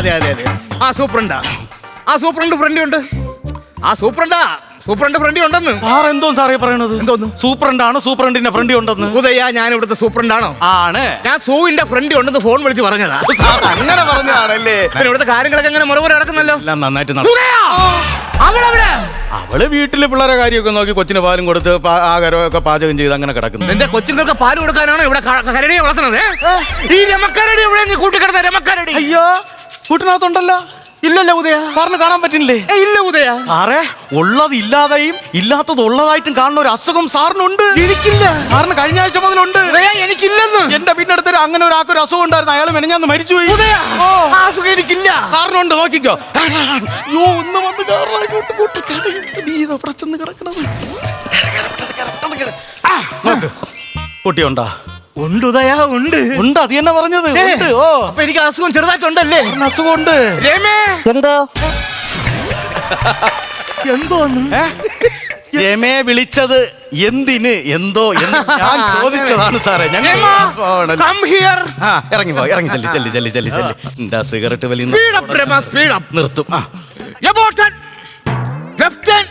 അതെ അതെ അതെ ആ സൂപ്രണ്ടാ ആ സൂപ്രണ്ട് ഫ്രണ്ട് ഉണ്ട് ആ സൂപ്രണ്ട് ഫ്രണ്ട് ഉണ്ടെന്ന്. സാർ എന്തോ സാറേ പറയണത്? എന്തോന്ന്? സൂപ്രണ്ടാണ്, സൂപ്രണ്ടിന്റെ ഫ്രണ്ട് ഉണ്ടെന്ന്. ഉദയ, ഞാൻ ഇവിടുത്തെ സൂപ്രണ്ടാണോ? ആണ്. ഞാൻ സൂവിന്റെ ഫ്രണ്ട് ഉണ്ടെന്ന് ഫോൺ വിളിച്ച് പറഞ്ഞതാ. അങ്ങനെ പറഞ്ഞതാണല്ലേ? ഇവിടുത്തെ കാര്യങ്ങളൊക്കെ എങ്ങനെ മുറമുറ നടക്കുന്നല്ലോ? എല്ലാം നന്നായിട്ട് അവള് വീട്ടില് പിള്ളേരെ കാര്യമൊക്കെ നോക്കി കൊച്ചിന് പാലും കൊടുത്ത് ആഹാരമൊക്കെ പാചകം ചെയ്ത് അങ്ങനെ കിടക്കുന്നു. എന്റെ കൊച്ചുങ്ങൾക്ക് പാല് കൊടുക്കാനാണ് ഇവിടെ കരടിയെ വളർത്തുന്നത്. ഈ രമക്കരടി ഇവിടെ നീ കൂട്ടിക്കിടന്ന രമക്കരടി. അയ്യോ, കൂട്ടിനകത്തുണ്ടല്ലോ. ഇല്ലല്ലോ ഉദയ, സാറിന് കാണാൻ പറ്റില്ലേ? ഇല്ല ഉദയ. സാറേ, ഉള്ളത് ഇല്ലാതെയും ഇല്ലാത്തത് ഉള്ളതായിട്ടും കാണുന്ന ഒരു അസുഖം സാറിനുണ്ട്. എനിക്കില്ല. സാറിന് കഴിഞ്ഞ ആഴ്ച മുതലുണ്ട്. എനിക്കില്ലെന്ന്. എന്റെ വീടിനടുത്ത് അങ്ങനെ ഒരാൾക്കൊരു അസുഖം ഉണ്ടായിരുന്നു. അയാൾ മെനഞ്ഞാന്ന് മരിച്ചുപോയി. ആ അസുഖം എനിക്കില്ല. സാറിനുണ്ട്, നോക്കിക്കോ. അയ്യോ, ഒന്ന് വന്ന് കിടക്കണത് കുട്ടിയുണ്ടാ? ഉണ്ട് ഉദയ, ഉണ്ട്. അത് തന്നെ പറഞ്ഞത്. ഓ, അപ്പൊ എനിക്ക് അസുഖം ചെറുതായിട്ടുണ്ടല്ലേ? അസുഖം ഉണ്ട്. എന്തോ എന്തോന്ന് രമേ വിളിച്ചത് എന്തിന് എന്തോ എന്ന് ഞാൻ ചോദിച്ചതാണ് സാറേ. ഇറങ്ങി പോ, ഇറങ്ങി ചെല്ലി. എന്താ സിഗരറ്റ് വലിയ നിർത്തും. Left hand.